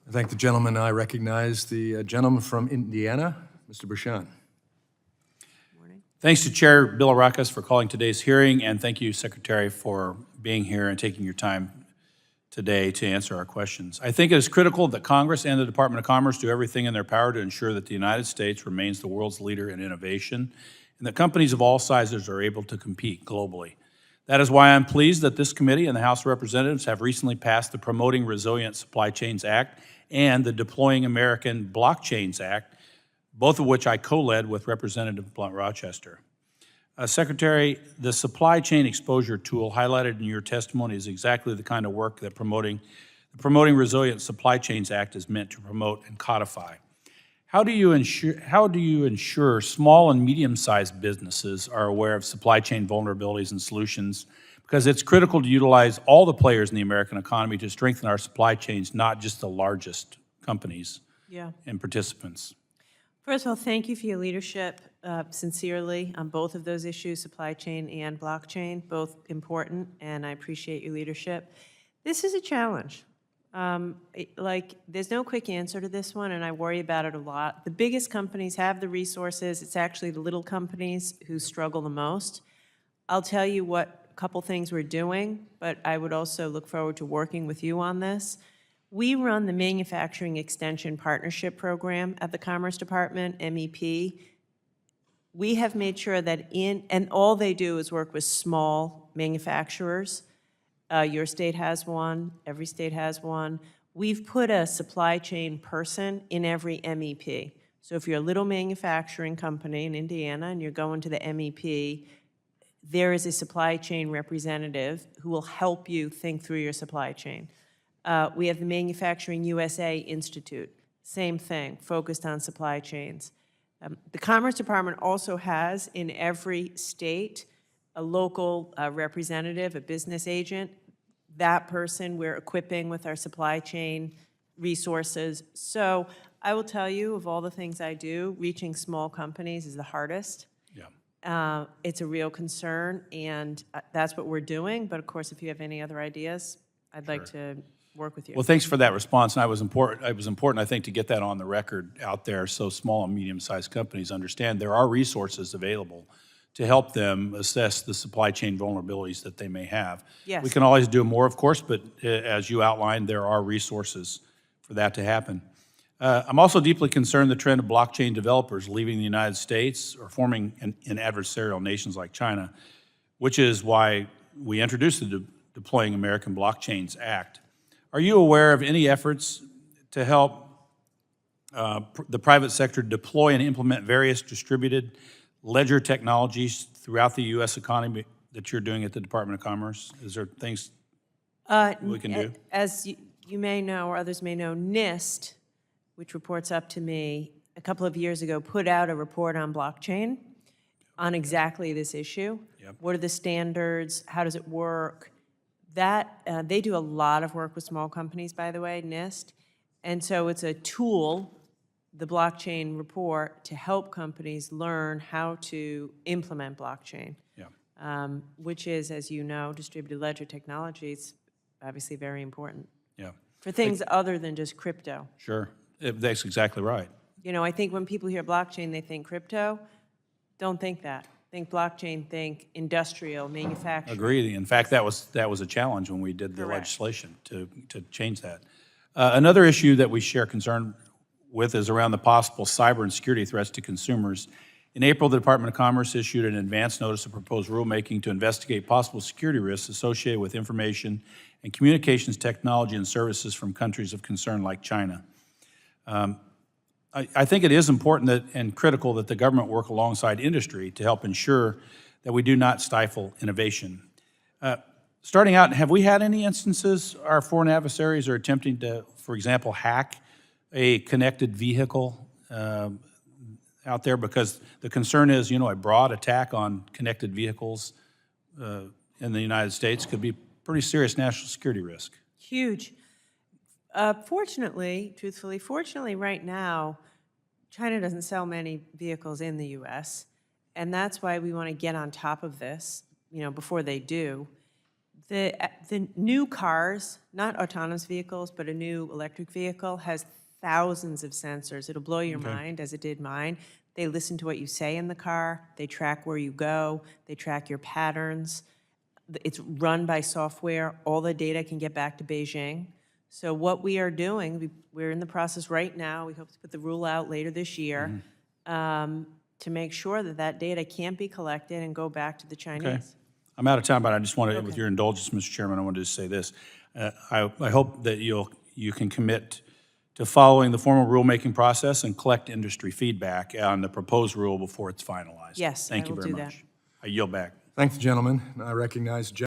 I thank the gentleman. I recognize the gentleman from Indiana, Mr. Bucshon. Thanks to Chair Bill Aracas for calling today's hearing, and thank you, Secretary, for being here and taking your time today to answer our questions. I think it is critical that Congress and the Department of Commerce do everything in their power to ensure that the United States remains the world's leader in innovation and that companies of all sizes are able to compete globally. That is why I'm pleased that this committee and the House of Representatives have recently passed the Promoting Resilient Supply Chains Act and the Deploying American Blockchains Act, both of which I co-led with Representative Blunt Rochester. Secretary, the supply chain exposure tool highlighted in your testimony is exactly the kind of work that the Promoting Resilient Supply Chains Act is meant to promote and codify. How do you ensure small and medium-sized businesses are aware of supply chain vulnerabilities and solutions? Because it's critical to utilize all the players in the American economy to strengthen our supply chains, not just the largest companies and participants. First of all, thank you for your leadership, sincerely, on both of those issues, supply chain and blockchain, both important, and I appreciate your leadership. This is a challenge. There's no quick answer to this one, and I worry about it a lot. The biggest companies have the resources. It's actually the little companies who struggle the most. I'll tell you what a couple things we're doing, but I would also look forward to working with you on this. We run the Manufacturing Extension Partnership Program at the Commerce Department, MEP. We have made sure that and all they do is work with small manufacturers. Your state has one, every state has one. We've put a supply chain person in every MEP. So if you're a little manufacturing company in Indiana and you're going to the MEP, there is a supply chain representative who will help you think through your supply chain. We have the Manufacturing USA Institute, same thing, focused on supply chains. The Commerce Department also has in every state a local representative, a business agent. That person we're equipping with our supply chain resources. So I will tell you, of all the things I do, reaching small companies is the hardest. Yeah. It's a real concern, and that's what we're doing. But of course, if you have any other ideas, I'd like to work with you. Well, thanks for that response. And it was important, I think, to get that on the record out there so small and medium-sized companies understand there are resources available to help them assess the supply chain vulnerabilities that they may have. Yes. We can always do more, of course, but as you outlined, there are resources for that to happen. I'm also deeply concerned the trend of blockchain developers leaving the United States or forming in adversarial nations like China, which is why we introduced the Deploying American Blockchains Act. Are you aware of any efforts to help the private sector deploy and implement various distributed ledger technologies throughout the U.S. economy that you're doing at the Department of Commerce? Is there things we can do? As you may know, or others may know, NIST, which reports up to me, a couple of years ago put out a report on blockchain on exactly this issue. Yep. What are the standards? How does it work? They do a lot of work with small companies, by the way, NIST. And so it's a tool, the blockchain report, to help companies learn how to implement blockchain, which is, as you know, distributed ledger technology is obviously very important for things other than just crypto. Sure, that's exactly right. You know, I think when people hear blockchain, they think crypto. Don't think that. Think blockchain, think industrial, manufacturing. Agreed. In fact, that was a challenge when we did the legislation to change that. Another issue that we share concern with is around the possible cyber and security threats to consumers. In April, the Department of Commerce issued an advance notice of proposed rulemaking to investigate possible security risks associated with information and communications technology and services from countries of concern like China. I think it is important and critical that the government work alongside industry to help ensure that we do not stifle innovation. Starting out, have we had any instances our foreign adversaries are attempting to, for example, hack a connected vehicle out there? Because the concern is, a broad attack on connected vehicles in the United States could be a pretty serious national security risk. Huge. Fortunately, right now, China doesn't sell many vehicles in the U.S., and that's why we want to get on top of this, before they do. The new cars, not autonomous vehicles, but a new electric vehicle, has thousands of sensors. It'll blow your mind, as it did mine. They listen to what you say in the car. They track where you go. They track your patterns. It's run by software. All the data can get back to Beijing. So what we are doing, we're in the process right now. We hope to put the rule out later this year to make sure that that data can't be collected and go back to the Chinese. Okay. I'm out of time, but I just wanted, with your indulgence, Mr. Chairman, I wanted to say this. I hope that you can commit to following the formal rulemaking process and collect industry feedback on the proposed rule before it's finalized. Yes, Thank I you will very do much. that. I yield back. Thank the gentleman. I recognize